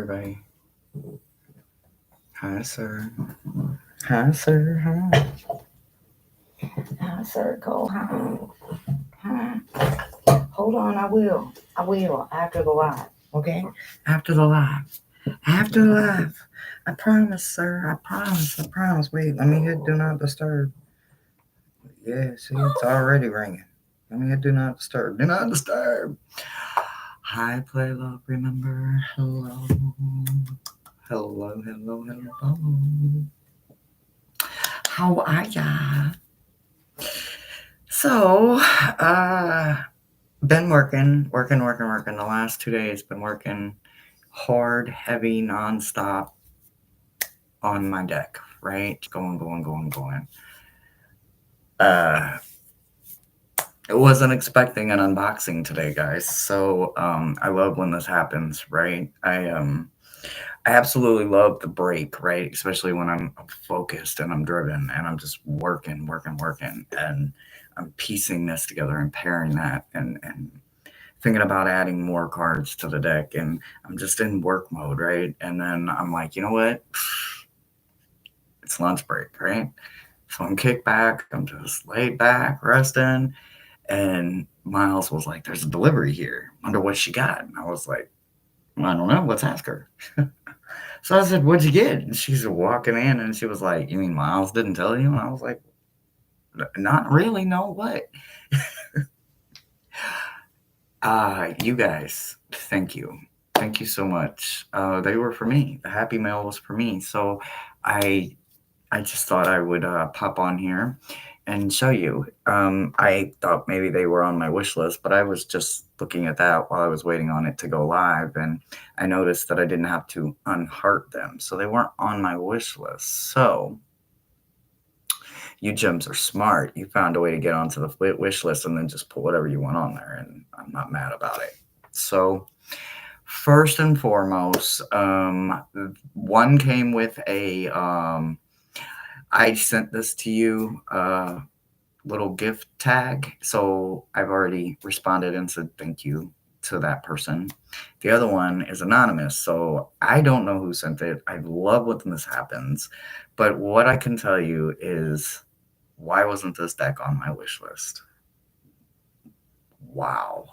everybody. Hi, sir. Hi, sir. Hi. Hi, sir. Cole. Hi. Hi. Hold on. I will. After the live. Okay? After the live. After the live. I promise, sir. I promise. I promise. Wait, let me hit do not disturb. Yeah, see, it's already ringing. Let me hit do not disturb. Do not disturb. Hi, play love. Remember. Hello. Hello, hello, hello. How are ya? So, been working. The last 2 days, been working hard, heavy, nonstop on my deck, right? Going. Uh, I wasn't expecting an unboxing today, guys. So, I love when this happens, right? I absolutely love the break, right? Especially when I'm focused and I'm driven and I'm just working, and I'm piecing this together and pairing that and thinking about adding more cards to the deck. And I'm just in work mode, right? And then I'm like, you know what? It's lunch break, right? So I'm kicked back. I'm just laid back, resting. And Miles was like, there's a delivery here. Wonder what she got. And I was like, I don't know. Let's ask her. So I said, what'd you get? And she's walking in and she was like, you mean Miles didn't tell you? And I was like, not really. No, what? You guys, thank you. Thank you so much. They were for me. The Happy Mail was for me. So I I just thought I would pop on here and show you. I thought maybe they were on my wish list, but I was just looking at that while I was waiting on it to go live, and I noticed that I didn't have to unheart them, so they weren't on my wish list. So you gems are smart. You found a way to get onto the wish list and then just put whatever you want on there, and I'm not mad about it. So first and foremost, one came with a I sent this to you, little gift tag. So I've already responded and said thank you to that person. The other one is anonymous. So I don't know who sent it. I love when this happens. But what I can tell you is, why wasn't this deck on my wish list? Wow.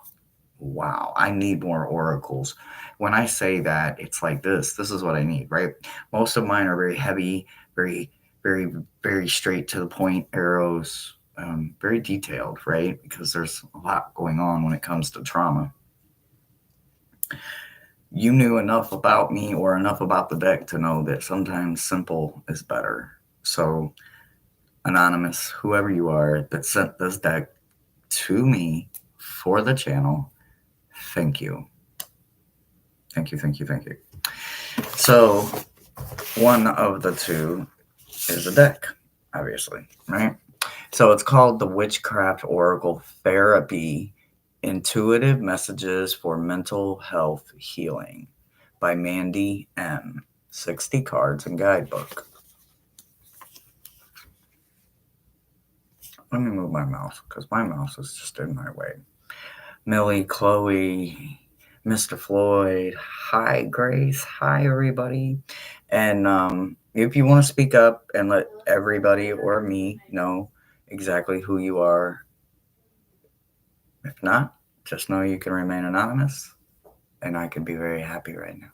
I need more oracles. When I say that, it's like this is what I need, right? Most of mine are very heavy, very, very straight to the point arrows, very detailed, right? Because there's a lot going on when it comes to trauma. You knew enough about me or enough about the deck to know that sometimes simple is better. So, anonymous, whoever you are that sent this deck to me for the channel, thank you. Thank you. So, one of the two is a deck, obviously, right? So it's called the Witchcraft Oracle Therapy Intuitive Messages for Mental Health Healing by Mandy M. 60 cards and guidebook. Let me move my mouse because my mouse is just in my way. Millie, Chloe, Mr. Floyd, hi Grace, hi everybody. And if you want to speak up and let everybody or me know exactly who you are, if not, just know you can remain anonymous, and I can be very happy right now.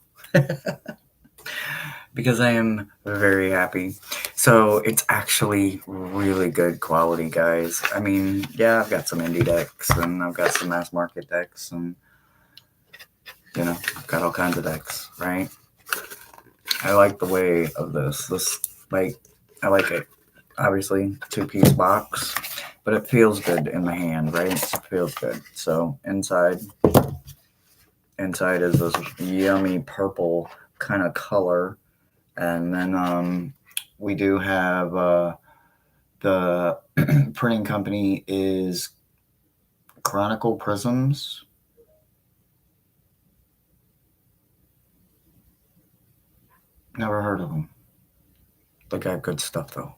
Because I am very happy. So it's actually really good quality, guys. I mean, yeah, I've got some indie decks and I've got some mass market decks, and I've got all kinds of decks, right? I like the way of this. I like it. Obviously, 2-piece box, but it feels good in the hand, right? It feels good. So inside is this yummy purple kind of color. And then we do have the printing company is Chronicle Prisms. Never heard of them. They got good stuff though.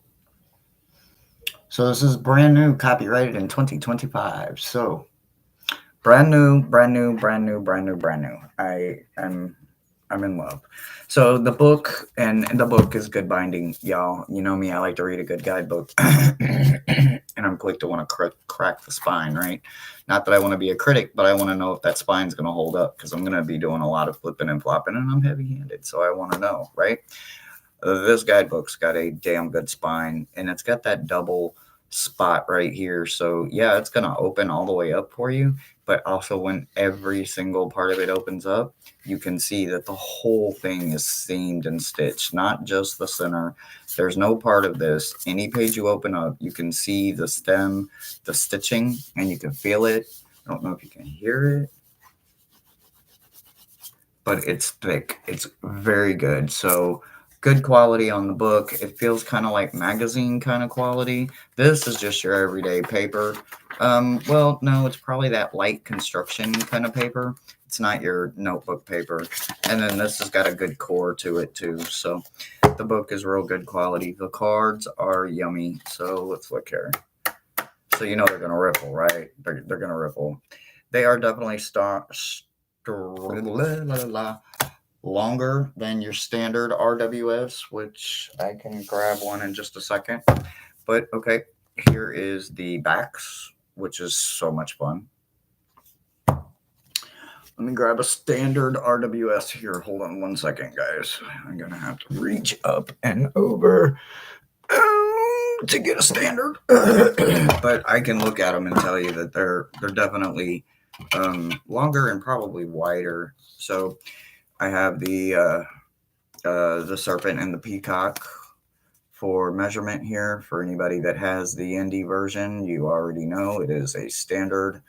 So this is brand new, copyrighted in 2025. So brand new. I'm in love. So the book is good binding, y'all. You know me, I like to read a good guidebook. And I'm quick to want to crack the spine, right? Not that I want to be a critic, but I want to know if that spine's going to hold up because I'm going to be doing a lot of flipping and flopping and I'm heavy handed. So I want to know, right? This guidebook's got a damn good spine and it's got that double spot right here. So yeah, it's going to open all the way up for you. But also when every single part of it opens up, you can see that the whole thing is seamed and stitched, not just the center. There's no part of this. Any page you open up, you can see the stem, the stitching, and you can feel it. I don't know if you can hear it, but it's thick. It's very good. So good quality on the book. It feels kind of like magazine kind of quality. This is just your everyday paper. Well, no, it's probably that light construction kind of paper. It's not your notebook paper. And then this has got a good core to it too. So the book is real good quality. The cards are yummy. So let's look here. So you know they're gonna ripple, right? They're gonna ripple. They are definitely longer than your standard RWS, which I can grab one in just a second. But okay, here is the backs, which is so much fun. Let me grab a standard RWS here. Hold on one second, guys. I'm gonna have to reach up and over to get a standard. But I can look at them and tell you that they're definitely longer and probably wider. So I have the serpent and the peacock for measurement here. For anybody that has the indie version, you already know it is a standard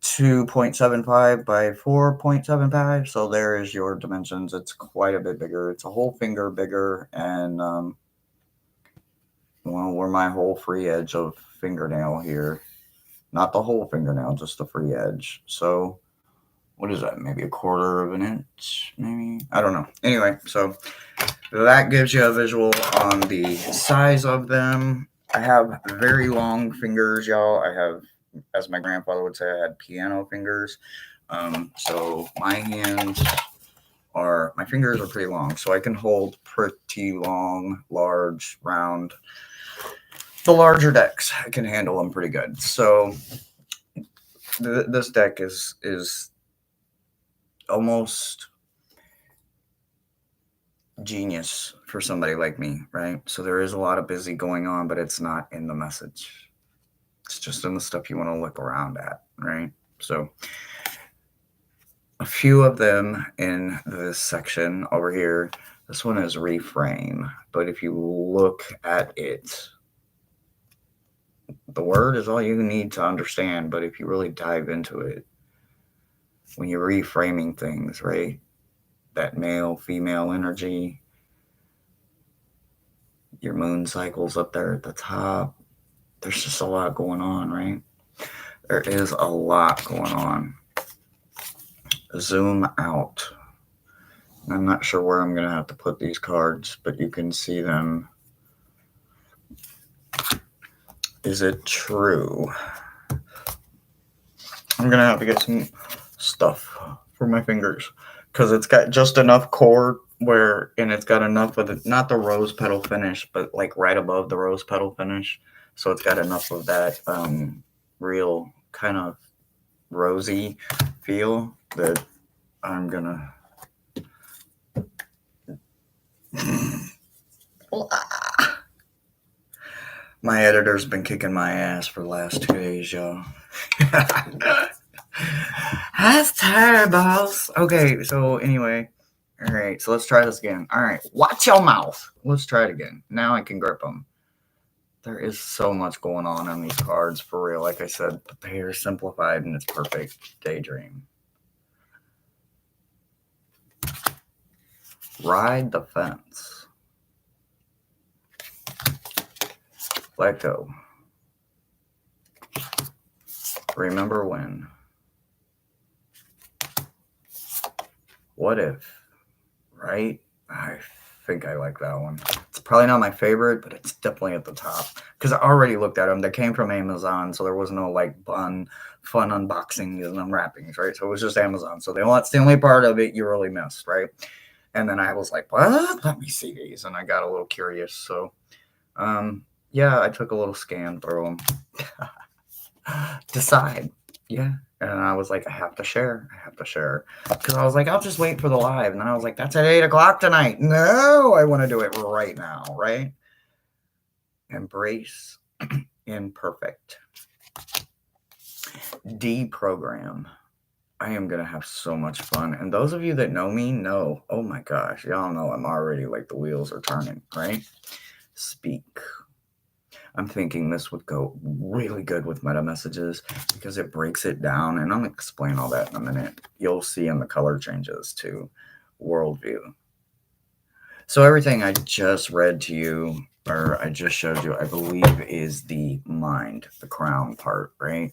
2.75 by 4.75. So there is your dimensions. It's quite a bit bigger. It's a whole finger bigger, and well, we're my whole free edge of fingernail here. Not the whole fingernail, just the free edge. So what is that? Maybe a quarter of an inch, maybe? I don't know. Anyway, so that gives you a visual on the size of them. I have very long fingers, y'all. I have, as my grandfather would say, I had piano fingers. So my fingers are pretty long. So I can hold pretty long, large, round. The larger decks, I can handle them pretty good. So this deck is almost genius for somebody like me, right? So there is a lot of busy going on, but it's not in the message. It's just in the stuff you want to look around at, right? So a few of them in this section over here. This one is reframe, but if you look at it, the word is all you need to understand, but if you really dive into it, when you're reframing things, right? That male, female energy, your moon cycles up there at the top. There's just a lot going on, right? There is a lot going on. Zoom out. I'm not sure where I'm going to have to put these cards, but you can see them. Is it true? I'm going to have to get some stuff for my fingers because it's got just enough cord and it's got enough of it, not the rose petal finish, but like right above the rose petal finish. So it's got enough of that real kind of rosy feel that I'm gonna my editor's been kicking my ass for the last 2 days, y'all. That's tired, boss. Okay, so anyway. All right, so let's try this again. All right, watch your mouth. Let's try it again. Now I can grip them. There is so much going on these cards, for real. Like I said, but they are simplified and it's perfect. Daydream. Ride the fence. Let go. Remember when. What if, right? I think I like that one. It's Probably not my favorite, but it's definitely at the top because I already looked at them. They came from Amazon, so there was no like fun unboxings and unwrappings, right? So it was just Amazon. So that's the only part of it you really missed, right? And then I was like, what? Let me see these. And I got a little curious. So, yeah, I took a little scan through them. Decide. Yeah. And I was like, I have to share. Because I was like, I'll just wait for the live. And then I was like, that's at 8 o'clock tonight. No, I want to do it right now, right? Embrace imperfect. Deprogram. I am going to have so much fun. And those of you that know me know, oh my gosh, y'all know I'm already like the wheels are turning, right? Speak. I'm thinking this would go really good with meta messages because it breaks it down. And I'm going to explain all that in a minute. You'll see in the color changes to worldview. So everything I just read to you, or I just showed you, I believe is the mind, the crown part, right?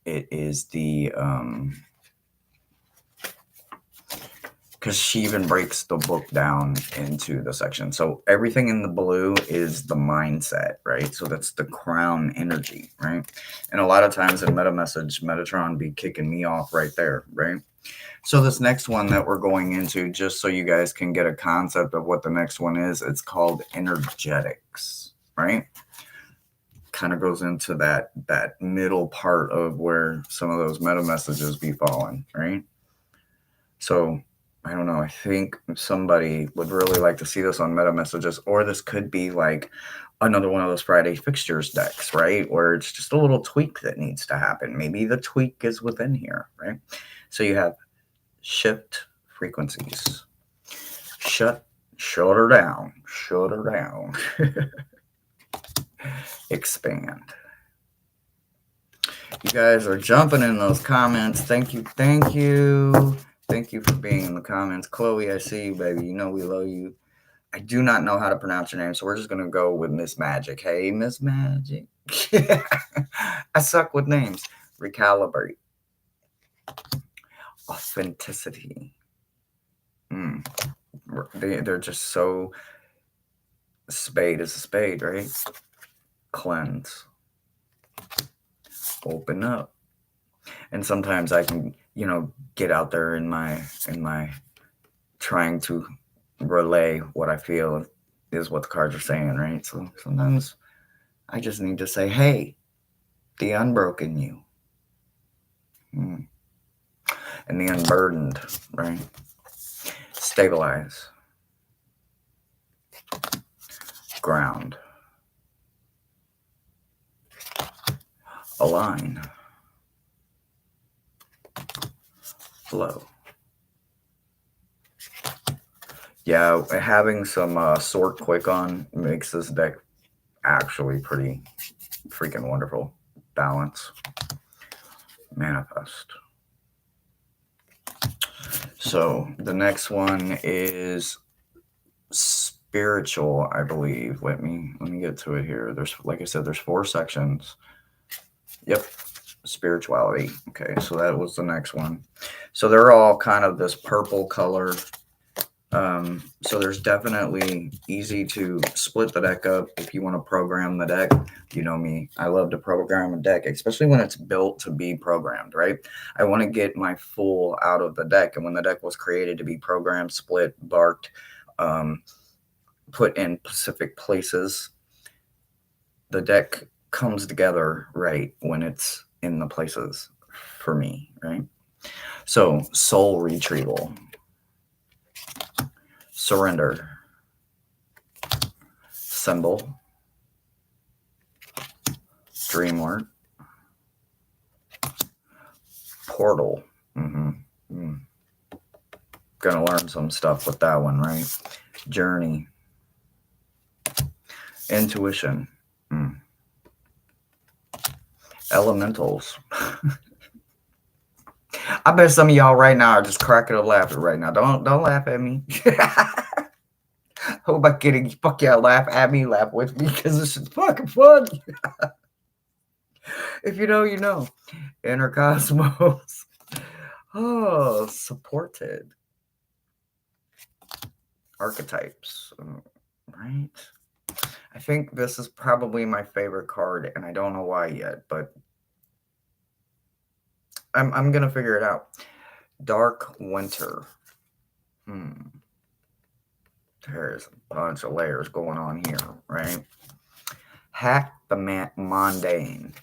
It is the, because she even breaks the book down into the section. So everything in the blue is the mindset, right? So that's the crown energy, right? And a lot of times in meta message, Metatron be kicking me off right there, right? So this next one that we're going into, just so you guys can get a concept of what the next one is, it's called energetics, right? Kind of goes into that middle part of where some of those meta messages be falling, right? So I don't know. I think somebody would really like to see this on meta messages, or this could be like another one of those Friday fixtures decks, right? Where it's just a little tweak that needs to happen. Maybe the tweak is within here, right? So you have shift frequencies. Shut her down. Expand. You guys are jumping in those comments. Thank you. Thank you for being in the comments. Chloe, I see you, baby. You know we love you. I do not know how to pronounce your name, so we're just going to go with Miss Magic. Hey, Miss Magic. I suck with names. Recalibrate. Authenticity. They're just so... Spade is a spade, right? Cleanse. Open up. And sometimes I can, get out there in my trying to relay what I feel is what the cards are saying, right? So sometimes I just need to say, hey, the unbroken you. And the unburdened, right? Stabilize. Ground. Align. Flow. Yeah, having some sort quick on makes this deck actually pretty freaking wonderful. Balance. Manifest. So the next one is spiritual, I believe. Let me get to it here. There's, like I said, there's 4 sections. Yep. Spirituality. Okay, so that was the next one. So they're all kind of this purple color. So there's definitely easy to split the deck up if you want to program the deck. You know me, I love to program a deck, especially when it's built to be programmed, right? I want to get my full out of the deck. And when the deck was created to be programmed, split, barked, put in specific places, the deck comes together right when it's in the places for me, right? So soul retrieval. Surrender. Symbol. Dream work. Portal. Gonna learn some stuff with that one, right? Journey. Intuition. Elementals. I bet some of y'all right now are just cracking up laughing right now. Don't laugh at me. Hope I'm kidding. Fuck yeah, laugh at me, laugh with me, because this is fucking fun. If you know, you know. Inner cosmos. Oh, supported. Archetypes. right? I think this is probably my favorite card, and I don't know why yet, but I'm gonna figure it out. Dark Winter. There's a bunch of layers going on here, right? Hack the mundane.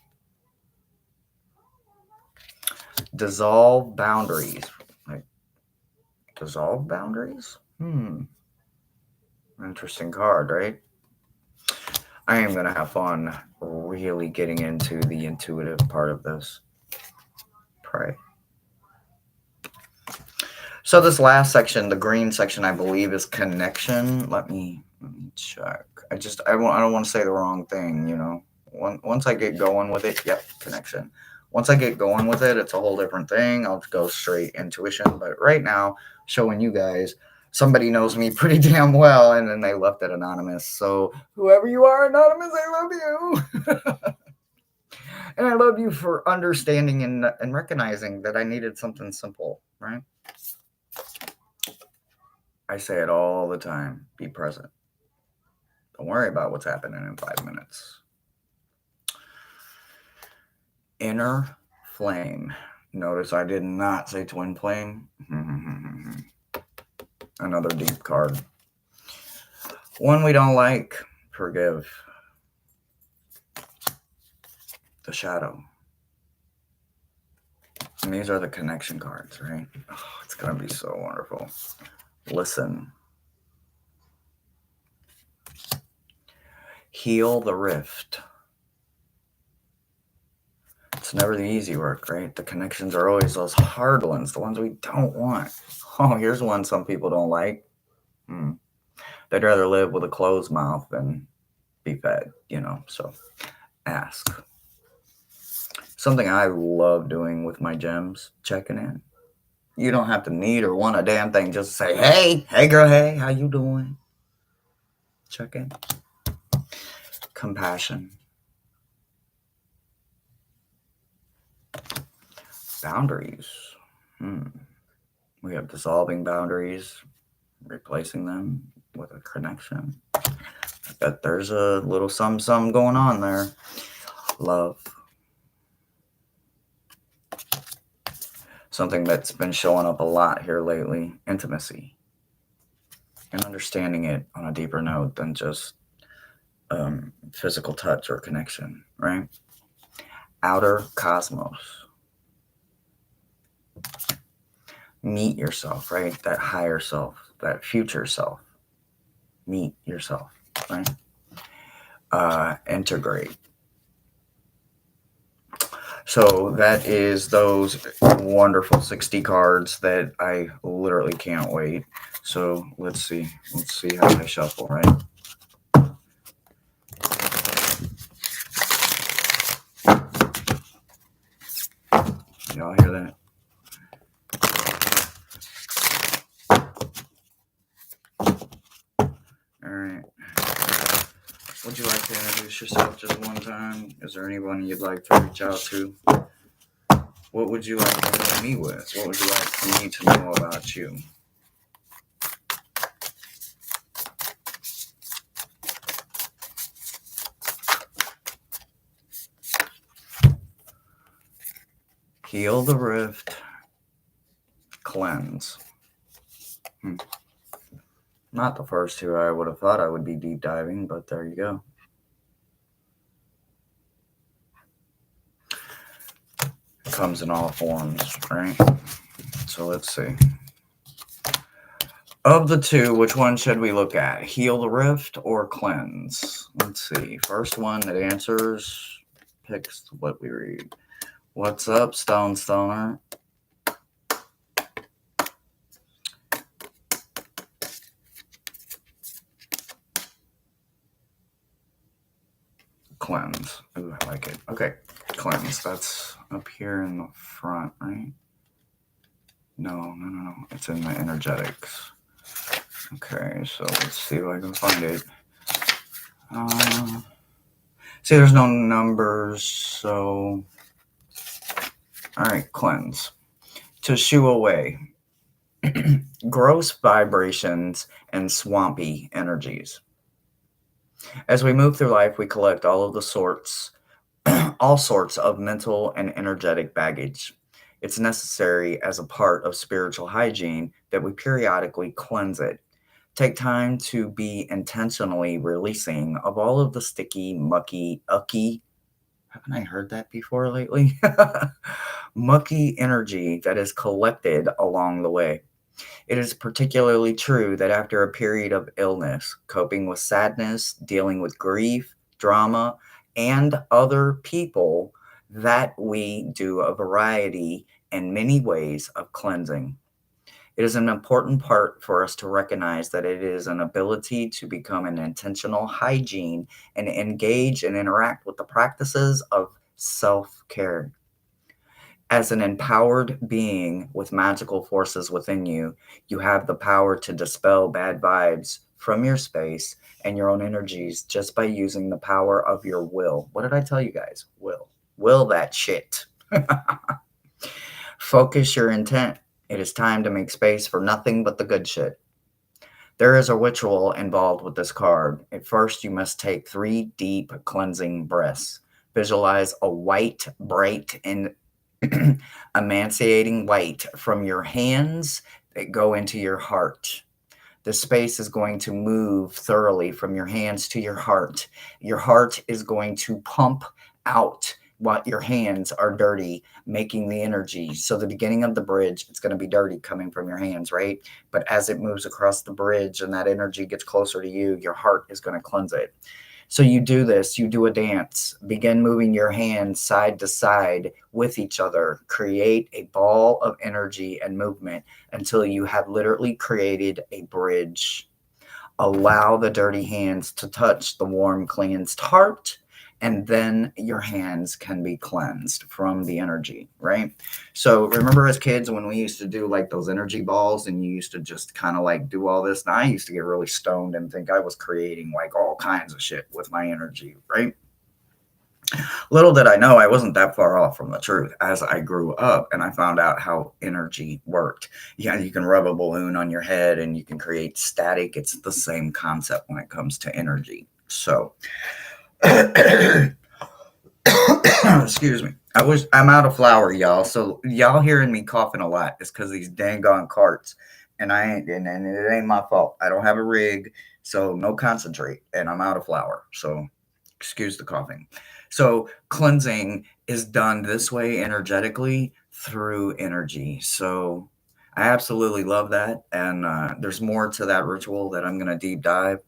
Dissolve boundaries. Like, dissolve boundaries? Interesting card, right? I am going to have fun really getting into the intuitive part of this. Pray. So this last section, the green section, I believe is connection. Let me check. I don't want to say the wrong thing, you know. Once I get going with it, yep, connection. Once I get going with it, it's a whole different thing. I'll go straight intuition. But right now, showing you guys, somebody knows me pretty damn well, and then they left it anonymous. So whoever you are, anonymous, I love you. And I love you for understanding and recognizing that I needed something simple, right? I say it all the time. Be present. Don't worry about what's happening in 5 minutes. Inner flame. Notice I did not say twin flame. Another deep card. One we don't like. Forgive. The shadow. And these are the connection cards, right? Oh, it's going to be so wonderful. Listen. Heal the rift. It's never the easy work, right? The connections are always those hard ones, the ones we don't want. Oh, here's one some people don't like. They'd rather live with a closed mouth than be fed, you know, so ask. Something I love doing with my gems, checking in. You don't have to need or want a damn thing. Just say, hey girl, hey, how you doing? Check in. Compassion. Boundaries. We have dissolving boundaries, replacing them with a connection. I bet there's a little some going on there. Love. Something that's been showing up a lot here lately. Intimacy. And understanding it on a deeper note than just physical touch or connection, right? Outer cosmos. Meet yourself, right? That higher self, that future self. Meet yourself, right? Integrate. So that is those wonderful 60 cards that I literally can't wait. So let's see how they shuffle, right? Y'all hear that? All right. Would you like to introduce yourself just one time? Is there anyone you'd like to reach out to? What would you like to help me with? What would you like for me to know about you? Heal the rift. Cleanse. Not the first two I would have thought I would be deep diving, but there you go. It comes in all forms, right? So let's see. Of the two, which one should we look at? Heal the rift or cleanse? Let's see. First one that answers picks what we read. What's up, Stoner? Cleanse. Ooh, I like it. Okay, cleanse. That's up here in the front, right? No. It's in the energetics. Okay, so let's see if I can find it. See, there's no numbers, so... Alright, cleanse. To shoo away. Gross vibrations and swampy energies. As we move through life, we collect all sorts of mental and energetic baggage. It's necessary as a part of spiritual hygiene that we periodically cleanse it. Take time to be intentionally releasing of all of the sticky, mucky, ucky. Haven't I heard that before lately? Mucky energy that is collected along the way. It is particularly true that after a period of illness, coping with sadness, dealing with grief, drama, and other people, that we do a variety and many ways of cleansing. It is an important part for us to recognize that it is an ability to become an intentional hygiene and engage and interact with the practices of self care. As an empowered being with magical forces within you, you have the power to dispel bad vibes from your space and your own energies just by using the power of your will. What did I tell you guys? Will. Will that shit. Focus your intent. It is time to make space for nothing but the good shit. There is a ritual involved with this card. At first, you must take 3 deep cleansing breaths. Visualize a white, bright, and emancipating light from your hands that go into your heart. The space is going to move thoroughly from your hands to your heart. Your heart is going to pump out what your hands are dirty, making the energy. So the beginning of the bridge, it's going to be dirty coming from your hands, right? But as it moves across the bridge and that energy gets closer to you, your heart is going to cleanse it. So you do this, you do a dance, begin moving your hands side to side with each other, create a ball of energy and movement until you have literally created a bridge. Allow the dirty hands to touch the warm, cleansed heart, and then your hands can be cleansed from the energy, right? So remember as kids when we used to do like those energy balls and you used to just kind of like do all this? Now I used to get really stoned and think I was creating like all kinds of shit with my energy, right? Little did I know I wasn't that far off from the truth as I grew up and I found out how energy worked. Yeah, you can rub a balloon on your head and you can create static. It's the same concept when it comes to energy. So, excuse me. I'm out of flour, y'all. So y'all hearing me coughing a lot is because these dang on carts, and I ain't, and it ain't my fault. I don't have a rig, so no concentrate, and I'm out of flour. So excuse the coughing. So cleansing is done this way energetically through energy. So I absolutely love that, and there's more to that ritual that I'm gonna deep dive.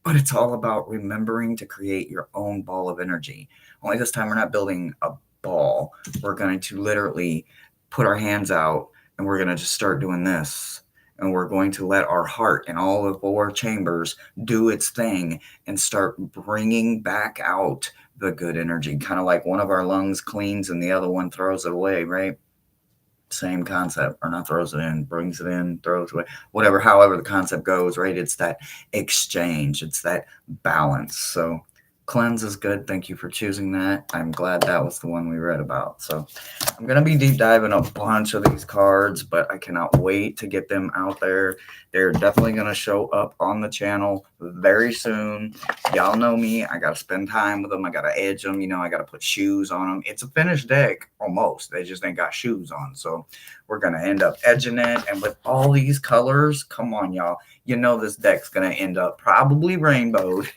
But it's all about remembering to create your own ball of energy. Only this time we're not building a ball. We're going to literally put our hands out and we're going to just start doing this. And we're going to let our heart and all of our chambers do its thing and start bringing back out the good energy. Kind of like one of our lungs cleans and the other one throws it away, right? Same concept, or not throws it in, brings it in, throws it away, whatever, however the concept goes, right? It's that exchange, it's that balance. So cleanse is good. Thank you for choosing that. I'm glad that was the one we read about. So I'm going to be deep diving a bunch of these cards, but I cannot wait to get them out there. They're definitely going to show up on the channel very soon. Y'all know me. I got to spend time with them. I got to edge them. You know, I got to put shoes on them. It's a finished deck almost. They just ain't got shoes on. So we're going to end up edging it. And with all these colors, come on, y'all. You know this deck's going to end up probably rainbowed.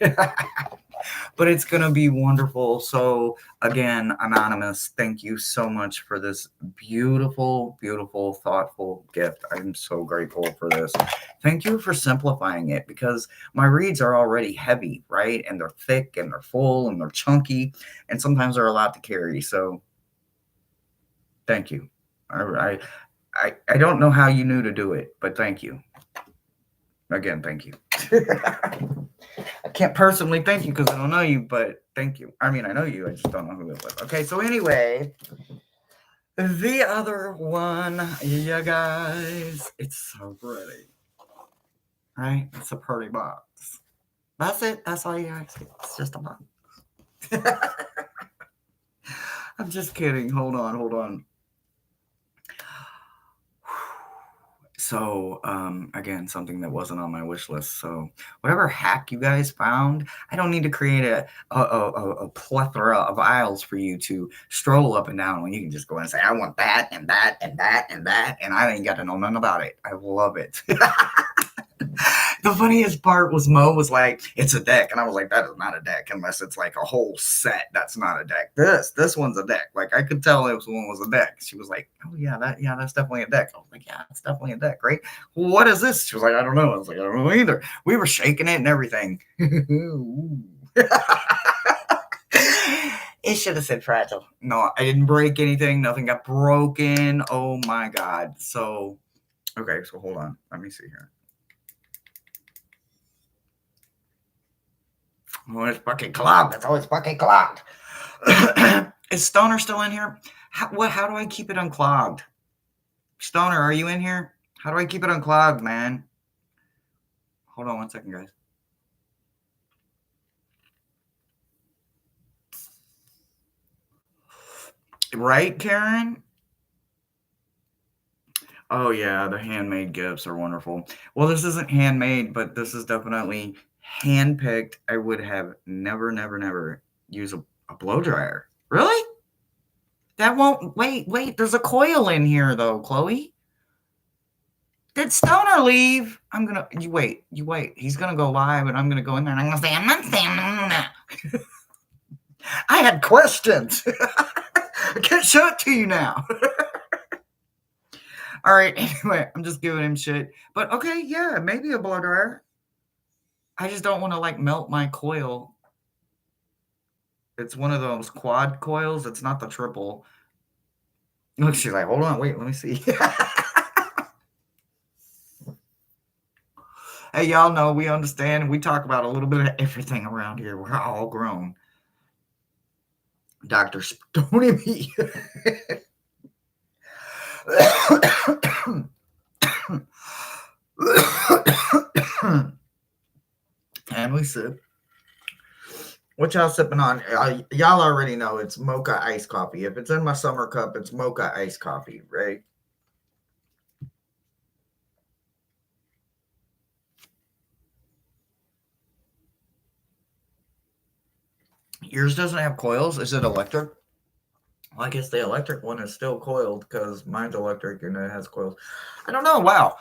But it's going to be wonderful. So, again, Anonymous, thank you so much for this beautiful, beautiful, thoughtful gift. I'm so grateful for this. Thank you for simplifying it because my reads are already heavy, right? And they're thick and they're full and they're chunky and sometimes they're a lot to carry. So, thank you. I don't know how you knew to do it, but thank you. Again, thank you. I can't personally thank you because I don't know you, but thank you. I mean, I know you, I just don't know who it was. Okay, so anyway, the other one, you guys, it's so pretty. Right? It's a pretty box. That's it. That's all you guys get. It's just a box. I'm just kidding. Hold on. So, again, something that wasn't on my wish list. So, whatever hack you guys found, I don't need to create a plethora of aisles for you to stroll up and down when you can just go and say, I want that and that and that and that, and I ain't got to know nothing about it. I love it. The funniest part was Mo was like, "It's a deck," and I was like, "That is not a deck unless it's like a whole set. That's not a deck. This one's a deck." Like I could tell this one was a deck. She was like, "Oh yeah, that's definitely a deck." I was like, "Yeah, it's definitely a deck, right?" Well, what is this? She was like, "I don't know." I was like, "I don't know either." We were shaking it and everything. It should have said fragile. No, I didn't break anything. Nothing got broken. Oh my god. So okay, so hold on. Let me see here. Oh, it's fucking clogged. It's always fucking clogged. Is Stoner still in here? How do I keep it unclogged? Stoner, are you in here? How do I keep it unclogged, man? Hold on 1 second, guys. Right, Karen? Oh yeah, the handmade gifts are wonderful. Well, this isn't handmade, but this is definitely handpicked. I would have never use a blow dryer. Really? That won't wait, there's a coil in here though, Chloe. Did Stoner leave? You wait. He's gonna go live and I'm gonna go in there and I'm gonna say, I'm not saying that. I had questions. I can't show it to you now. All right, anyway, I'm just giving him shit. But okay, yeah, maybe a blow dryer. I just don't want to like melt my coil. It's one of those quad coils. It's not the triple. Look, she's like, hold on, wait, let me see. Hey, y'all know we understand. We talk about a little bit of everything around here. We're all grown. Dr. Stony Me. And we sip. What y'all sipping on? Y'all already know it's mocha iced coffee. If it's in my summer cup, it's mocha iced coffee, right? Yours doesn't have coils. Is it electric? Well, I guess the electric one is still coiled because mine's electric and it has coils. I don't know. Wow.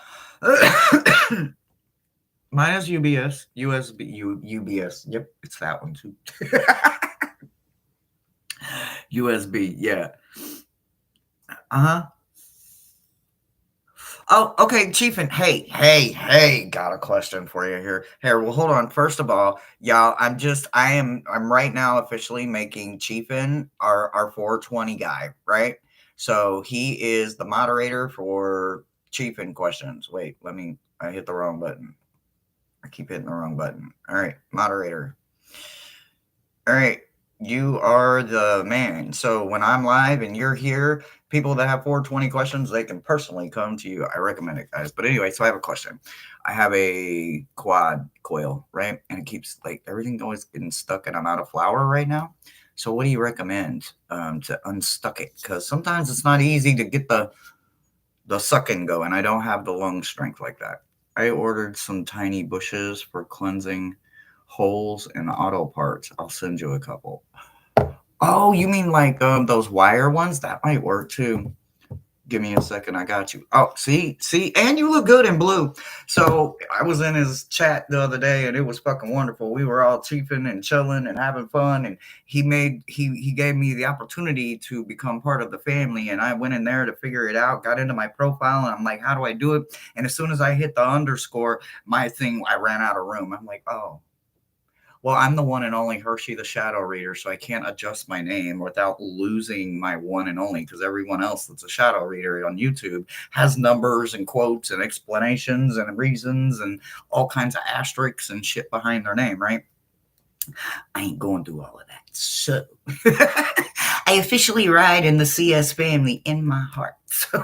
Mine is UBS, USB, UBS. Yep, it's that one too. USB, yeah. Uh-huh. Oh, okay, Chiefin. Hey, got a question for you here. Here, well, hold on. First of all, y'all, I'm right now officially making Chiefin our 420 guy, right? So he is the moderator for Chiefin questions. Wait, I hit the wrong button. I keep hitting the wrong button. All right, moderator. All right, you are the man. So when I'm live and you're here, people that have 420 questions, they can personally come to you. I recommend it, guys. But anyway, so I have a question. I have a quad coil, right? And it keeps like everything always getting stuck and I'm out of flour right now. So what do you recommend to unstuck it? Because sometimes it's not easy to get the sucking going. I don't have the lung strength like that. I ordered some tiny bushes for cleansing holes and auto parts. I'll send you a couple. Oh, you mean like those wire ones? That might work too. Give me a second. I got you. Oh, see, and you look good in blue. So I was in his chat the other day, and it was fucking wonderful. We were all chiefing and chilling and having fun, and he gave me the opportunity to become part of the family, and I went in there to figure it out. Got into my profile, and I'm like, how do I do it? And as soon as I hit the underscore, I ran out of room. I'm like, oh. Well, I'm the one and only Hershey the Shadow Reader, so I can't adjust my name without losing my one and only because everyone else that's a Shadow Reader on YouTube has numbers and quotes and explanations and reasons and all kinds of asterisks and shit behind their name, right? I ain't going through all of that. So I officially ride in the CS family in my heart. So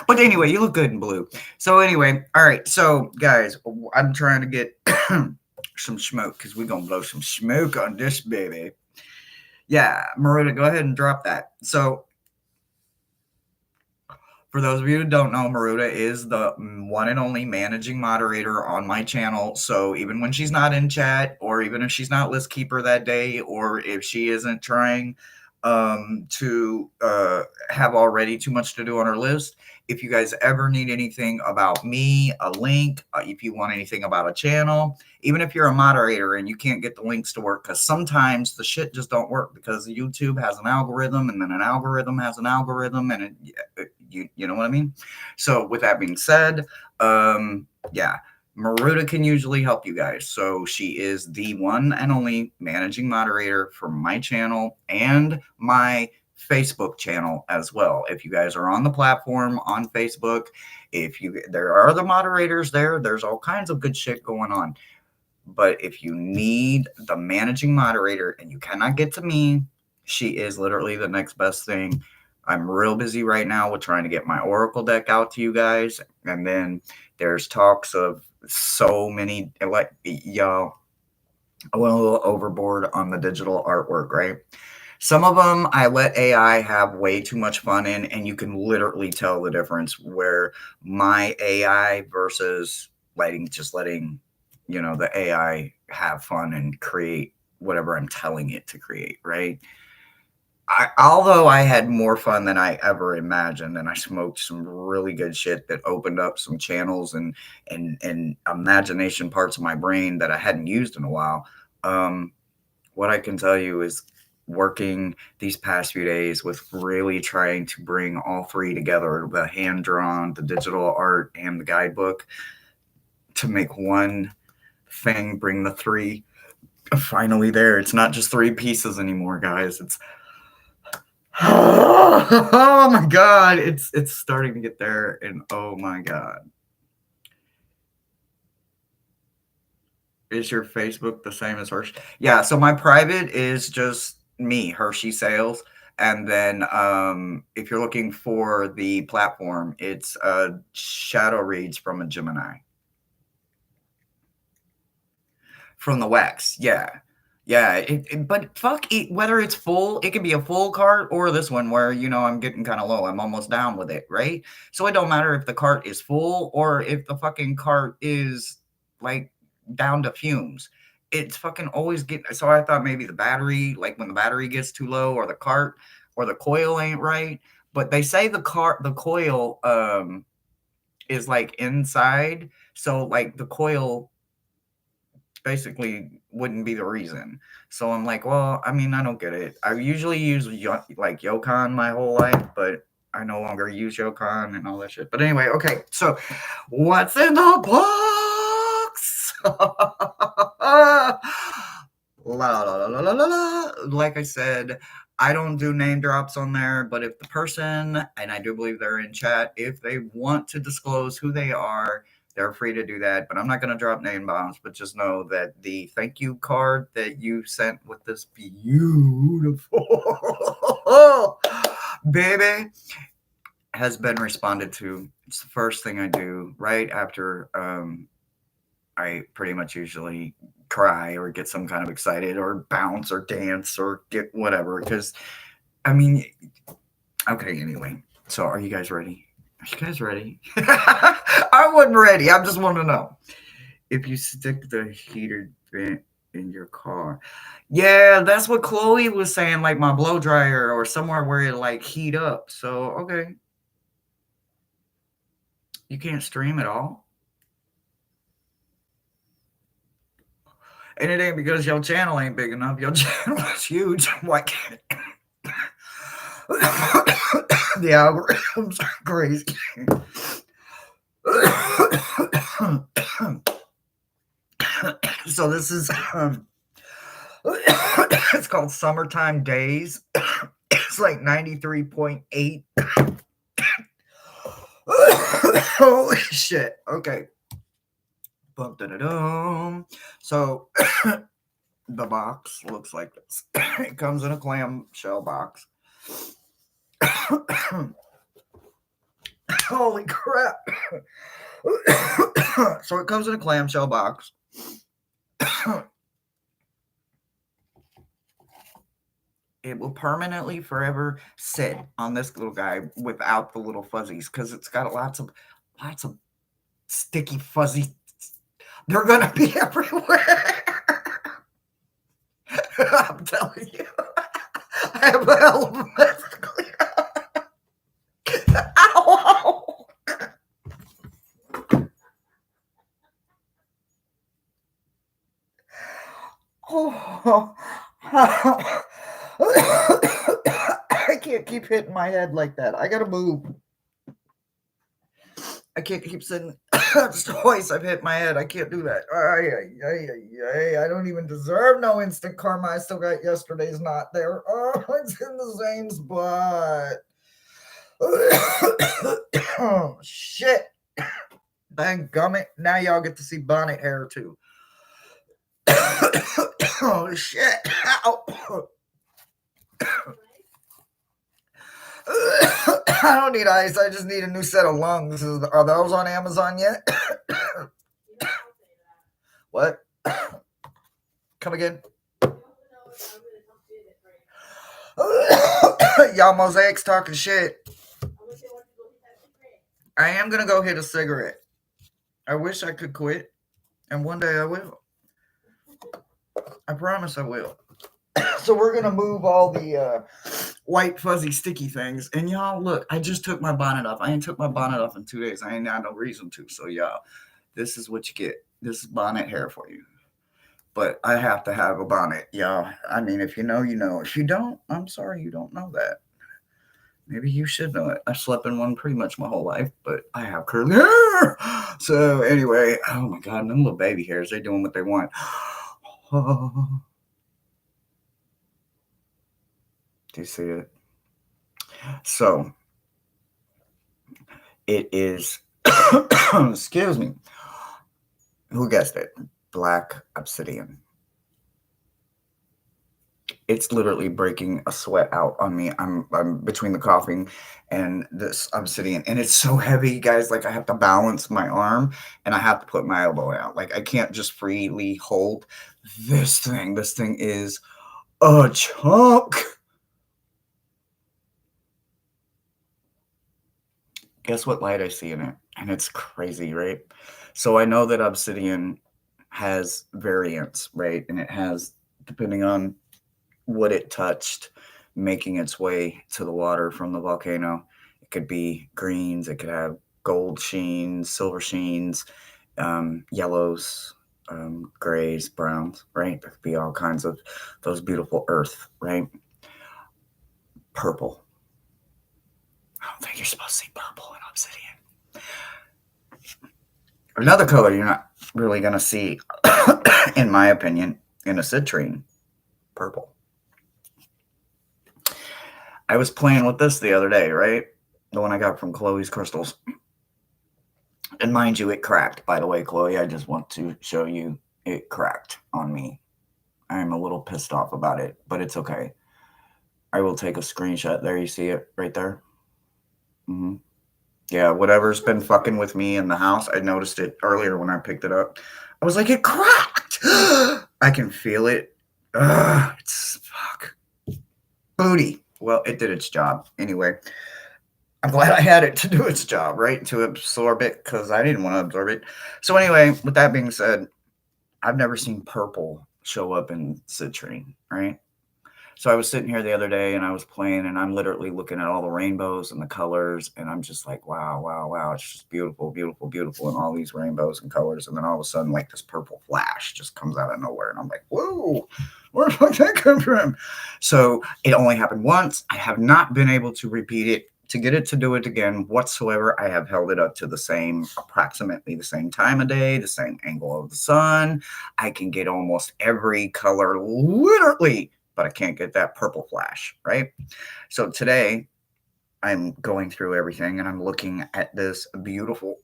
but anyway, you look good in blue. So anyway, all right. So guys, I'm trying to get some smoke because we're gonna blow some smoke on this baby. Yeah, Marita, go ahead and drop that. So For those of you who don't know, Maruta is the one and only managing moderator on my channel. So even when she's not in chat, or even if she's not list keeper that day, or if she isn't trying to have already too much to do on her list, if you guys ever need anything about me, a link, if you want anything about a channel, even if you're a moderator and you can't get the links to work, because sometimes the shit just don't work because YouTube has an algorithm, and then an algorithm has an algorithm, and you know what I mean? So with that being said, yeah, Maruta can usually help you guys. So she is the one and only managing moderator for my channel and my Facebook channel as well. If you guys are on the platform on Facebook, there are the moderators there, there's all kinds of good shit going on. But if you need the managing moderator and you cannot get to me, she is literally the next best thing. I'm real busy right now with trying to get my Oracle deck out to you guys. And then there's talks of so many, like, y'all, I went a little overboard on the digital artwork, right? Some of them I let AI have way too much fun in, and you can literally tell the difference where my AI versus letting the AI have fun and create whatever I'm telling it to create, right? Although I had more fun than I ever imagined, and I smoked some really good shit that opened up some channels and imagination parts of my brain that I hadn't used in a while. What I can tell you is working these past few days with really trying to bring all three together, the hand drawn, the digital art, and the guidebook, to make one thing, bring the three finally there. It's not just three pieces anymore, guys. It's oh my god, it's starting to get there, and oh my god. Is your Facebook the same as Hershey? Yeah, so my private is just me, Hershey Sales. And then if you're looking for the platform, it's Shadow Reads from a Gemini. From the wax, yeah. Yeah, but fuck it, whether it's full, it could be a full cart, or this one where, I'm getting kind of low. I'm almost down with it, right? So it don't matter if the cart is full or if the fucking cart is like down to fumes. It's fucking always getting. So I thought maybe the battery, like when the battery gets too low, or the cart or the coil ain't right. But they say the coil is like inside. So like the coil basically wouldn't be the reason. So I'm like, well, I mean, I don't get it. I usually use like Yocon my whole life, but I no longer use Yocon and all that shit. But anyway, okay. So what's in the box? La, la, la, la, la, la, la. Like I said, I don't do name drops on there, but if the person, and I do believe they're in chat, if they want to disclose who they are, they're free to do that. But I'm not going to drop name bombs, but just know that the thank you card that you sent with this beautiful baby has been responded to. It's the first thing I do right after I pretty much usually cry or get some kind of excited or bounce or dance or get whatever. Because, I mean, okay, anyway. So are you guys ready? Are you guys ready? I wasn't ready. I just want to know. If you stick the heater vent in your car. Yeah, that's what Chloe was saying, like my blow dryer or somewhere where it like heat up. So, okay. You can't stream at all? And it ain't because your channel ain't big enough. Your channel is huge. Why can't the algorithms are crazy. So this is it's called Summertime Days. It's like 93.8. Holy shit. Okay. So the box looks like this. It comes in a clamshell box. Holy crap. So it comes in a clamshell box. It will permanently forever sit on this little guy without the little fuzzies because it's got lots of sticky fuzzy. They're gonna be everywhere. I'm telling you. I have a hell of a mess to clean up. Ow! Oh. I can't keep hitting my head like that. I gotta move. I can't keep sitting. That's twice I've hit my head. I can't do that. I don't even deserve no instant karma. I still got yesterday's not there. Oh, it's in the same spot. Oh, shit. Dang gummit. Now y'all get to see bonnet hair too. Oh, shit. Ow. I don't need ice. I just need a new set of lungs. Are those on Amazon yet? What? Come again? Y'all mosaics talking shit. I am gonna go hit a cigarette. I wish I could quit, and one day I will. I promise I will. So we're gonna move all the white fuzzy sticky things, and y'all look. I just took my bonnet off. I ain't took my bonnet off in 2 days. I ain't had no reason to. So y'all, this is what you get. This is bonnet hair for you. But I have to have a bonnet, y'all. I mean, if you know, you know. If you don't, I'm sorry you don't know that. Maybe you should know it. I've slept in one pretty much my whole life, but I have curly hair. So anyway, oh my god, them little baby hairs, they're doing what they want. Do you see it? So it is, excuse me. Who guessed it? Black obsidian. It's literally breaking a sweat out on me. I'm between the coughing and this obsidian, and it's so heavy, guys. Like I have to balance my arm, and I have to put my elbow out. Like I can't just freely hold this thing. This thing is a chunk. Guess what light I see in it? And it's crazy, right? So I know that obsidian has variants, right? And it has, depending on what it touched, making its way to the water from the volcano. It could be greens, it could have gold sheens, silver sheens, yellows, grays, browns, right? There could be all kinds of those beautiful earth, right? Purple. I don't think you're supposed to see purple in obsidian. Another color you're not really going to see, in my opinion, in a citrine, purple. I was playing with this the other day, right? The one I got from Chloe's Crystals. And mind you, it cracked. By the way, Chloe, I just want to show you it cracked on me. I'm a little pissed off about it, but it's okay. I will take a screenshot. There, you see it right there? Mm-hmm. Yeah, whatever's been fucking with me in the house, I noticed it earlier when I picked it up. I was like, it cracked! I can feel it. It's fuck. Booty. Well, it did its job. Anyway, I'm glad I had it to do its job, right? To absorb it, because I didn't want to absorb it. So anyway, with that being said, I've never seen purple show up in citrine, right? So I was sitting here the other day and I was playing and I'm literally looking at all the rainbows and the colors and I'm just like, wow, wow, wow. It's just beautiful, beautiful, beautiful. And all these rainbows and colors. And then all of a sudden, like this purple flash just comes out of nowhere. And I'm like, whoa, where the fuck did that come from? So it only happened once. I have not been able to repeat it. To get it to do it again whatsoever, I have held it up to the same, approximately the same time of day, the same angle of the sun. I can get almost every color literally, but I can't get that purple flash, right? So today I'm going through everything and I'm looking at this beautiful,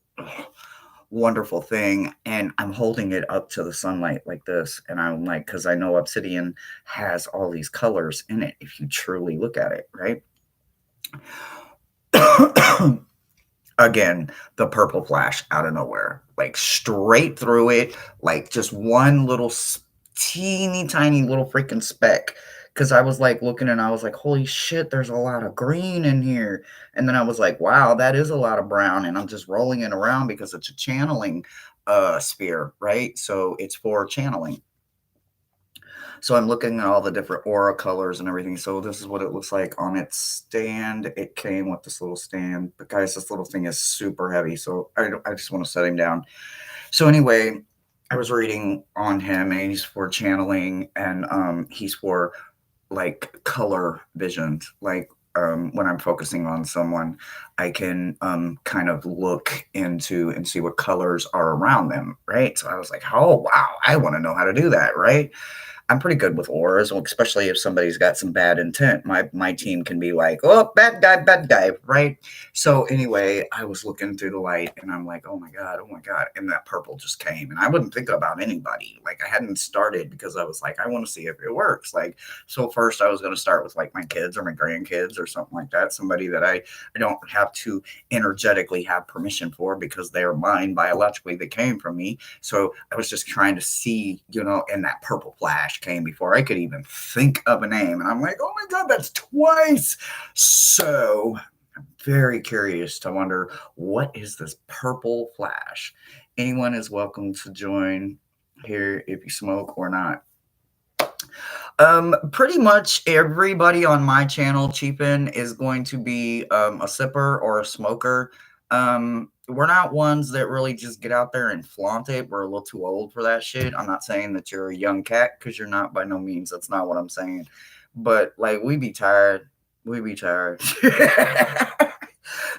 wonderful thing and I'm holding it up to the sunlight like this. And I'm like, because I know obsidian has all these colors in it if you truly look at it, right? Again, the purple flash out of nowhere, like straight through it, like just one little teeny tiny little freaking speck because I was like looking and I was like, holy shit, there's a lot of green in here. And then I was like, wow, that is a lot of brown. And I'm just rolling it around because it's a channeling sphere, right? So it's for channeling. So I'm looking at all the different aura colors and everything. So this is what it looks like on its stand. It came with this little stand, but guys, this little thing is super heavy. So I just want to set him down. So anyway, I was reading on him, and he's for channeling, and he's for like color vision. Like when I'm focusing on someone, I can kind of look into and see what colors are around them, right? So I was like, oh wow, I want to know how to do that, right? I'm pretty good with auras, especially if somebody's got some bad intent. My team can be like, "Oh, bad guy," right? So anyway, I was looking through the light, and I'm like, oh my god!" And that purple just came, and I wasn't thinking about anybody. Like I hadn't started because I was like, I want to see if it works. Like so, first I was going to start with like my kids or my grandkids or something like that. Somebody that I don't have to energetically have permission for because they're mine biologically. They came from me. So I was just trying to see, and that purple flash came before I could even think of a name. And I'm like, oh my God, that's twice. So I'm very curious to wonder, what is this purple flash? Anyone is welcome to join here if you smoke or not. Pretty much everybody on my channel, Cheapin, is going to be a sipper or a smoker. We're not ones that really just get out there and flaunt it. We're a little too old for that shit. I'm not saying that you're a young cat because you're not by no means. That's not what I'm saying. But like we be tired. We be tired.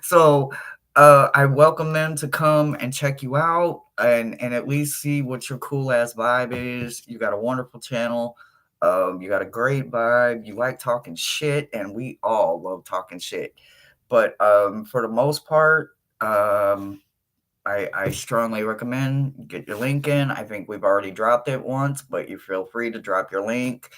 So I welcome them to come and check you out and at least see what your cool ass vibe is. You got a wonderful channel. You got a great vibe. You like talking shit, and we all love talking shit. But for the most part, I strongly recommend get your link in. I think we've already dropped it once, but you feel free to drop your link.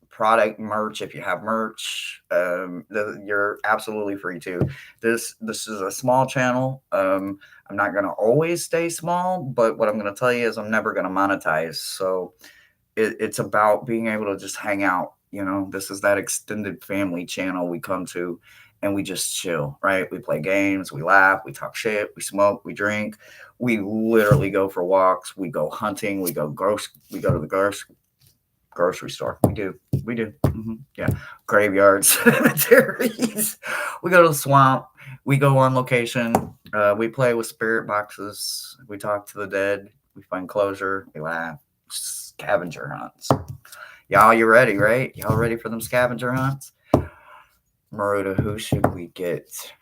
Product merch if you have merch, you're absolutely free to. This is a small channel. I'm not going to always stay small, but what I'm going to tell you is I'm never going to monetize. So it's about being able to just hang out. This is that extended family channel we come to, and we just chill, right? We play games, we laugh, we talk shit, we smoke, we drink, we literally go for walks, we go hunting, we go to the grocery store. We do. Yeah, graveyards, cemeteries. We go to the swamp. We go on location. We play with spirit boxes. We talk to the dead. We find closure. We laugh. Scavenger hunts. Y'all, you ready, right? Y'all ready for them scavenger hunts? Maruda, who should we get?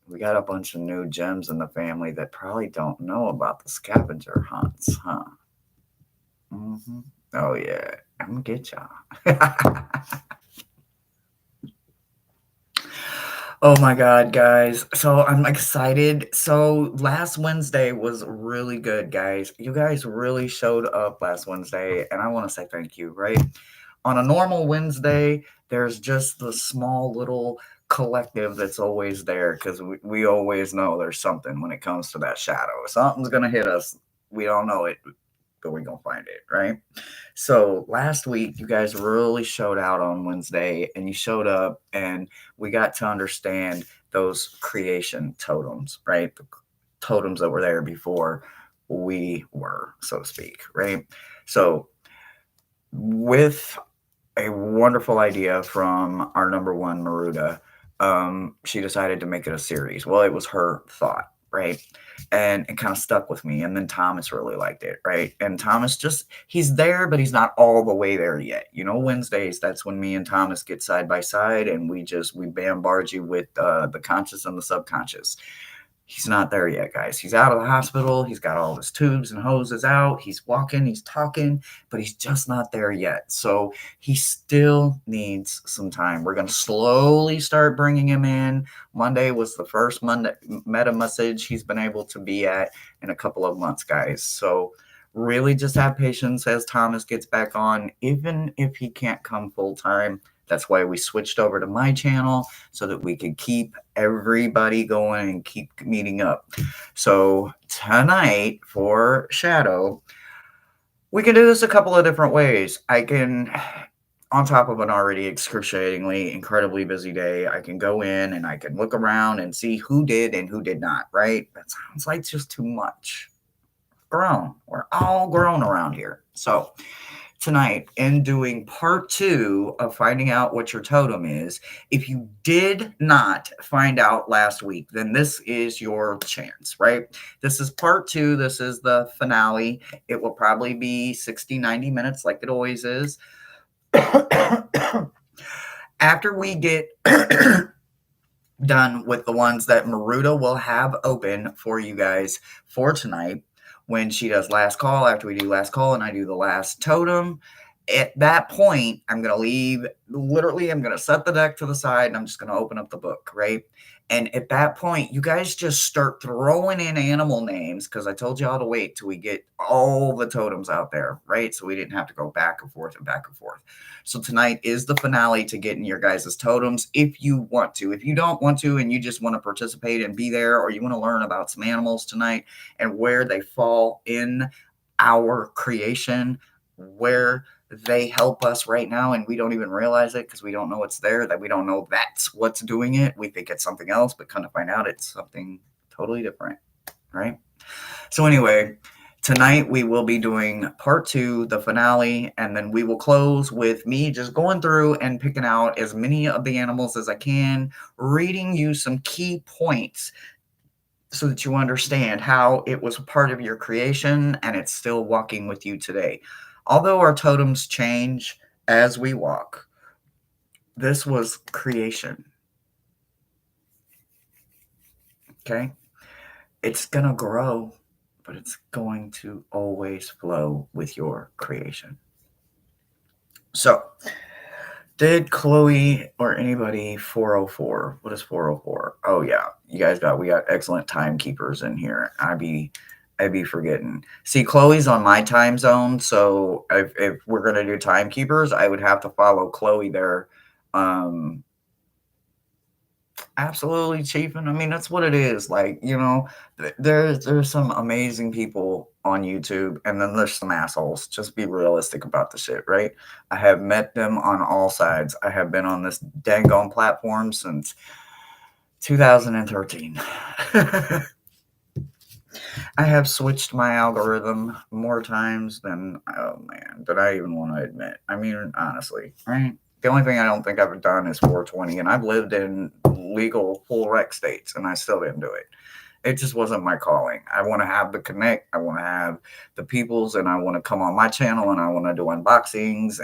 We got a bunch of new gems in the family that probably don't know about the scavenger hunts, huh? Mm-hmm. Oh, yeah. I'm going to get y'all. Oh my God, guys. So I'm excited. So last Wednesday was really good, guys. You guys really showed up last Wednesday, and I want to say thank you, right? On a normal Wednesday, there's just the small little collective that's always there because we always know there's something when it comes to that shadow. Something's going to hit us. We don't know it, but we're going to find it, right? So last week, you guys really showed out on Wednesday, and you showed up, and we got to understand those creation totems, right? The totems that were there before we were, so to speak, right? So with a wonderful idea from our number one Maruda, she decided to make it a series. Well, it was her thought, right? And it kind of stuck with me. And then Thomas really liked it, right? And Thomas he's there, but he's not all the way there yet. Wednesdays, that's when me and Thomas get side by side, and we bombard you with the conscious and the subconscious. He's not there yet, guys. He's out of the hospital. He's got all his tubes and hoses out. He's walking, he's talking, but he's just not there yet. So he still needs some time. We're going to slowly start bringing him in. Monday was the first meta message he's been able to be at in a couple of months, guys. So really just have patience as Thomas gets back on, even if he can't come full time. That's why we switched over to my channel so that we could keep everybody going and keep meeting up. So tonight for Shadow, We can do this a couple of different ways. I can, on top of an already excruciatingly, incredibly busy day, I can go in and I can look around and see who did and who did not, right? That sounds like just too much. Grown. We're all grown around here. So, tonight, in doing part two of finding out what your totem is, if you did not find out last week, then this is your chance, right? This is part two. This is the finale. It will probably be 60, 90 minutes like it always is. After we get done with the ones that Maruta will have open for you guys for tonight, when she does last call, after we do last call and I do the last totem, at that point, I'm going to leave, literally, I'm going to set the deck to the side and I'm just going to open up the book, right? And at that point, you guys just start throwing in animal names because I told you all to wait till we get all the totems out there, right? So we didn't have to go back and forth and back and forth. So tonight is the finale to getting your guys' totems if you want to. If you don't want to and you just want to participate and be there, or you want to learn about some animals tonight and where they fall in our creation, where they help us right now and we don't even realize it because we don't know it's there, that we don't know that's what's doing it. We think it's something else, but kind of find out it's something totally different, right? So anyway, tonight we will be doing part two, the finale, and then we will close with me just going through and picking out as many of the animals as I can, reading you some key points so that you understand how it was a part of your creation and it's still walking with you today. Although our totems change as we walk, this was creation. Okay? It's going to grow, but it's going to always flow with your creation. So, did Chloe or anybody 404? What is 404? Oh yeah, we got excellent timekeepers in here. I'd be forgetting. See, Chloe's on my time zone, so if we're gonna do timekeepers, I would have to follow Chloe there. Absolutely, Chief, and I mean that's what it is. Like, there's some amazing people on YouTube, and then there's some assholes. Just be realistic about the shit, right? I have met them on all sides. I have been on this dang on platform since 2013. I have switched my algorithm more times than, oh man, than I even want to admit. I mean, honestly, right? The only thing I don't think I've done is 420, and I've lived in legal full rec states, and I still didn't do it. It just wasn't my calling. I want to have the connect. I want to have the peoples, and I want to come on my channel, and I want to do unboxings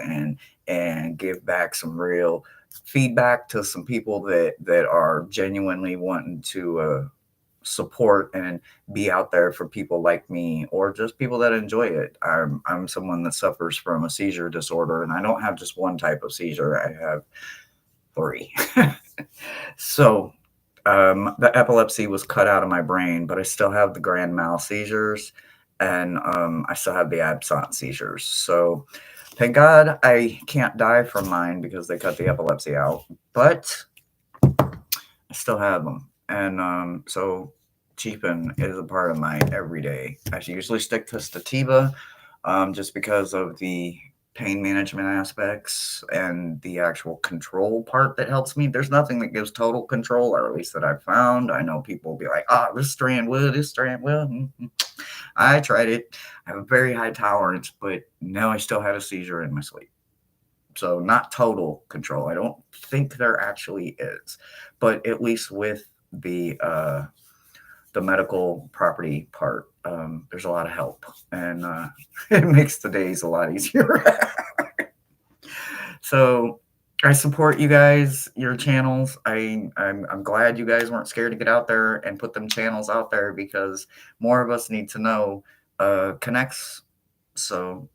and give back some real feedback to some people that are genuinely wanting to support and be out there for people like me, or just people that enjoy it. I'm someone that suffers from a seizure disorder, and I don't have just one type of seizure. I have three. So the epilepsy was cut out of my brain, but I still have the grand mal seizures, and I still have the absent seizures. So thank God I can't die from mine because they cut the epilepsy out, but I still have them. And so cheaping is a part of my everyday. I usually stick to sativa just because of the pain management aspects and the actual control part that helps me. There's nothing that gives total control, or at least that I've found. I know people will be like, oh, this strand will. Mm-hmm. I tried it. I have a very high tolerance, but now I still had a seizure in my sleep. So not total control. I don't think there actually is, but at least with the medical property part, there's a lot of help, and it makes the days a lot easier. So I support you guys, your channels. I'm glad you guys weren't scared to get out there and put them channels out there, because more of us need to know connects. So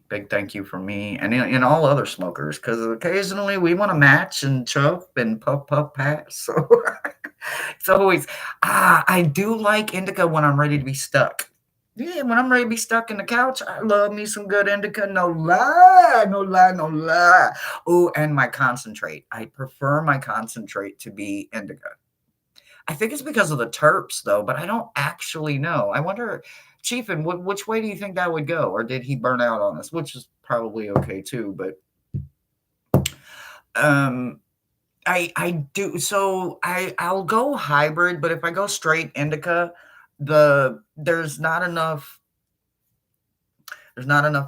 big thank you from me and all other smokers, because occasionally we want to match and chuff and puff pass. So it's always I do like indica when I'm ready to be stuck. Yeah, when I'm ready to be stuck in the couch, I love me some good indica. No lie, no lie, no lie. Oh, and my concentrate. I prefer my concentrate to be indica. I think it's because of the terps, though, but I don't actually know. I wonder, Chiefin, which way do you think that would go? Or did he burn out on us? Which is probably okay too, but um I do so I'll go hybrid, but if I go straight indica, there's not enough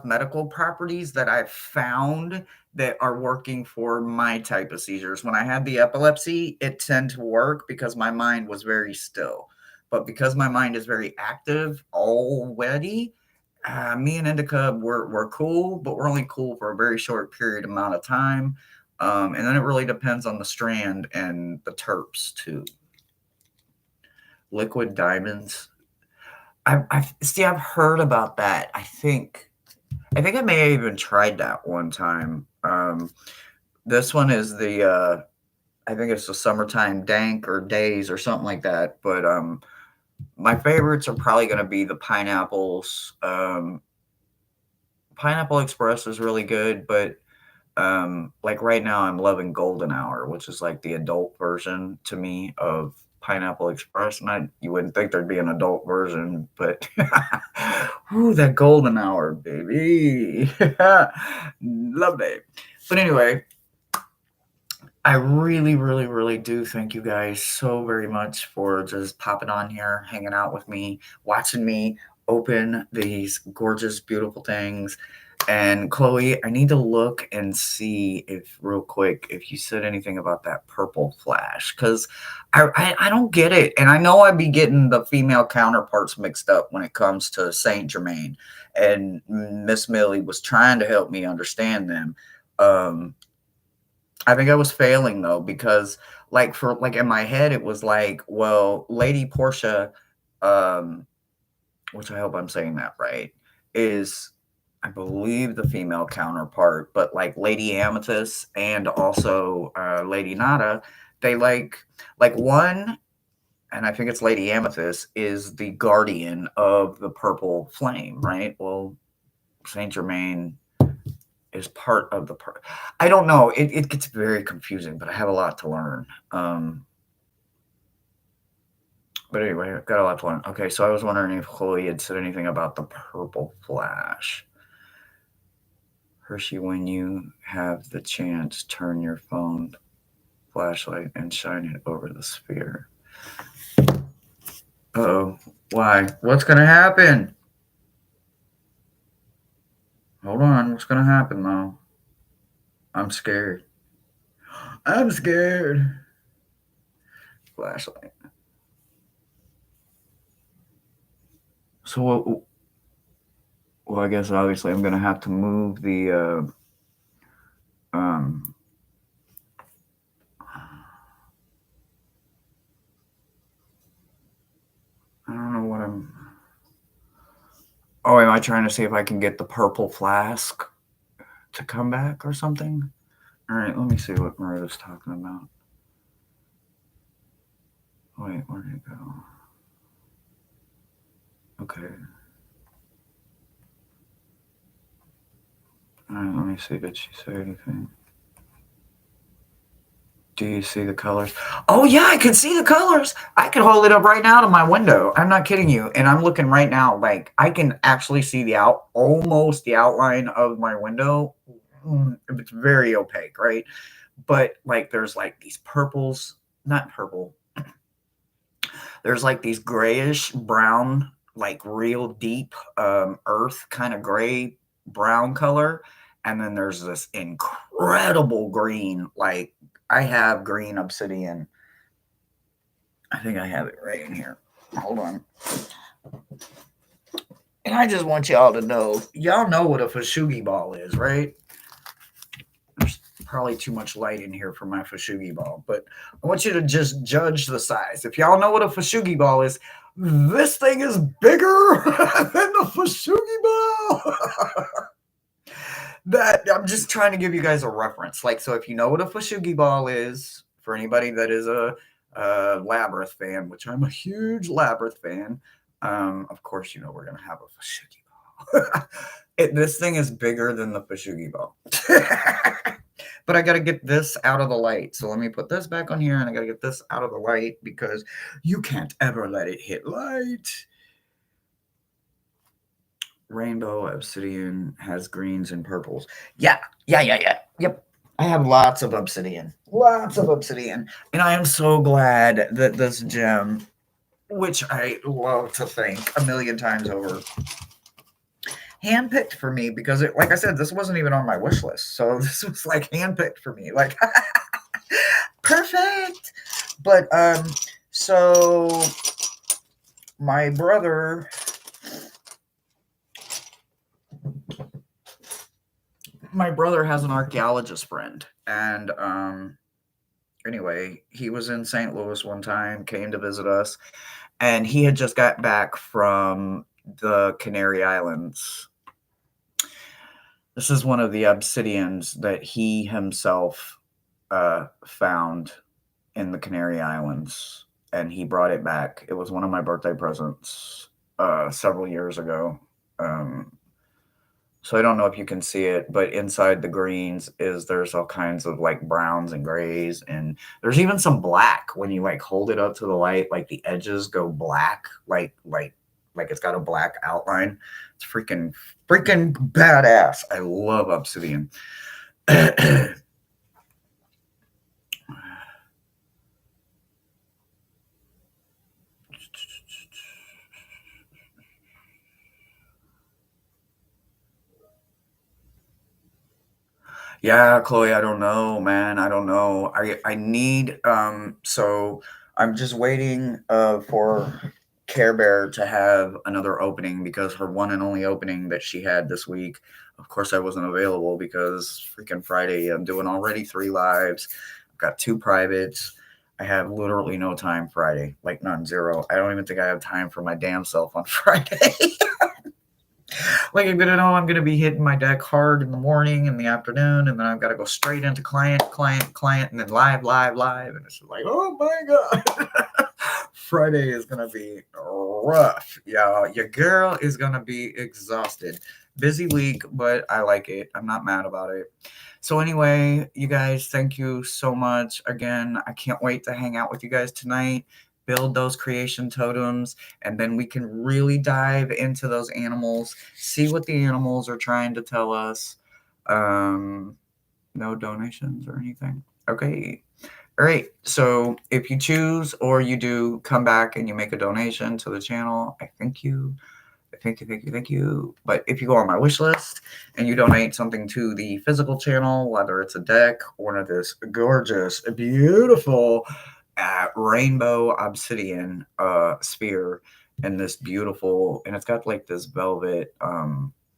medical properties that I've found that are working for my type of seizures. When I had the epilepsy, it tended to work because my mind was very still. But because my mind is very active already, me and Indica we're cool, but we're only cool for a very short period amount of time. And then it really depends on the strand and the terps too. Liquid diamonds. I see. I've heard about that. I think I may have even tried that one time. This one is I think it's the summertime dank or days or something like that. But my favorites are probably going to be the pineapples. Pineapple Express is really good, but like right now I'm loving Golden Hour, which is like the adult version to me of Pineapple Express. And you wouldn't think there'd be an adult version, but ooh, that Golden Hour, baby. Love it. But anyway, I really, really, really do thank you guys so very much for just popping on here, hanging out with me, watching me open these gorgeous, beautiful things. And Chloe, I need to look and see if real quick if you said anything about that purple flash because I don't get it, and I know I'd be getting the female counterparts mixed up when it comes to Saint Germain, and Miss Millie was trying to help me understand them. Um, I think I was failing though because like in my head it was like, well, Lady Portia, um, which I hope I'm saying that right, is I believe the female counterpart, but like Lady Amethyst and also Lady Nada, they like one, and I think it's Lady Amethyst is the guardian of the purple flame, right? Well, Saint Germain is part of the part. I don't know. It gets very confusing, but I have a lot to learn. But anyway, I've got a lot to learn. Okay, so I was wondering if Chloe had said anything about the purple flash. Hershey, when you have the chance, turn your phone flashlight and shine it over the sphere. Uh-oh. Why? What's going to happen? Hold on. What's going to happen, though? I'm scared. I'm scared. Flashlight. So, well, I guess obviously I'm going to have to move the, I don't know what I'm, oh, am I trying to see if I can get the purple flask to come back or something? All right, let me see what Maria's talking about. Wait, where did it go? Okay. All right, let me see. Did she say anything? Do you see the colors? Oh, yeah, I can see the colors. I can hold it up right now to my window. I'm not kidding you. And I'm looking right now, like, I can actually see almost the outline of my window. It's very opaque, right? But, like, there's, like, these purples, not purple. There's, like, these grayish brown, like, real deep earth kind of gray brown color. And then there's this incredible green, like, I have green obsidian. I think I have it right in here. Hold on. And I just want y'all to know, y'all know what a Fashugi ball is, right? There's probably too much light in here for my Fashugi ball, but I want you to just judge the size. If y'all know what a Fashugi ball is, this thing is bigger than the Fashugi ball. That I'm just trying to give you guys a reference. Like, so if you know what a Fashugi ball is, for anybody that is a Labyrinth fan, which I'm a huge Labyrinth fan, of course, you know we're going to have a Fashugi ball. This thing is bigger than the Fashugi ball. But I got to get this out of the light. So let me put this back on here, and I got to get this out of the light because you can't ever let it hit light. Rainbow obsidian has greens and purples. Yeah, yeah. Yep. I have lots of obsidian. Lots of obsidian. And I am so glad that this gem, which I love to think a million times over, handpicked for me because it, like I said, this wasn't even on my wish list. So this was like handpicked for me. Like perfect. But so my brother has an archaeologist friend, and anyway, he was in St. Louis one time, came to visit us, and he had just got back from the Canary Islands. This is one of the obsidians that he himself found in the Canary Islands, and he brought it back. It was one of my birthday presents several years ago. So I don't know if you can see it, but inside the greens there's all kinds of like browns and grays, and there's even some black when you like hold it up to the light, like the edges go black, like it's got a black outline. It's freaking badass. I love obsidian. Yeah, Chloe, I don't know, man. I don't know. I need so I'm just waiting for Care Bear to have another opening because her one and only opening that she had this week, of course I wasn't available because freaking Friday I'm doing already 3 lives. I've got 2 privates. I have literally no time Friday, like none, zero. I don't even think I have time for my damn self on Friday. Like I'm gonna be hitting my deck hard in the morning, in the afternoon, and then I've got to go straight into client, and then live, and it's like, oh my god, Friday is gonna be rough. Yeah, your girl is gonna be exhausted. Busy week, but I like it. I'm not mad about it. So anyway, you guys, thank you so much again. I can't wait to hang out with you guys tonight, build those creation totems, and then we can really dive into those animals, see what the animals are trying to tell us. No donations or anything. Okay. All right. So if you choose or you do come back and you make a donation to the channel, I thank you. Thank you. But if you go on my wish list and you donate something to the physical channel, whether it's a deck or one of this gorgeous, beautiful rainbow obsidian sphere, and this beautiful, and it's got like this velvet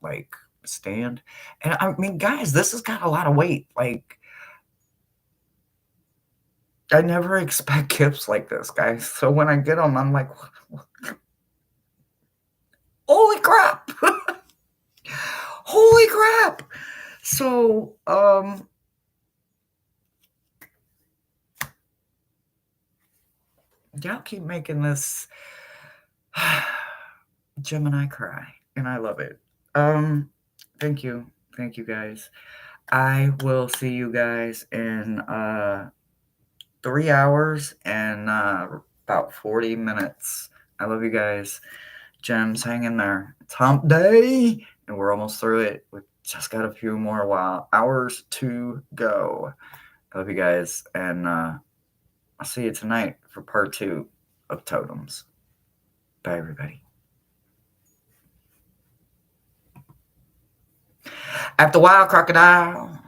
like stand, and I mean, guys, this has got a lot of weight. Like, I never expect gifts like this, guys. So when I get them, I'm like, holy crap. Holy crap. So y'all keep making this Gemini cry, and I love it. Thank you guys. I will see you guys in 3 hours and about 40 minutes. I love you guys. Gems, hang in there. It's hump day, and we're almost through it. We've just got a few more hours to go. I love you guys, and I'll see you tonight for part 2 of Totems. Bye, everybody. After a while, crocodile.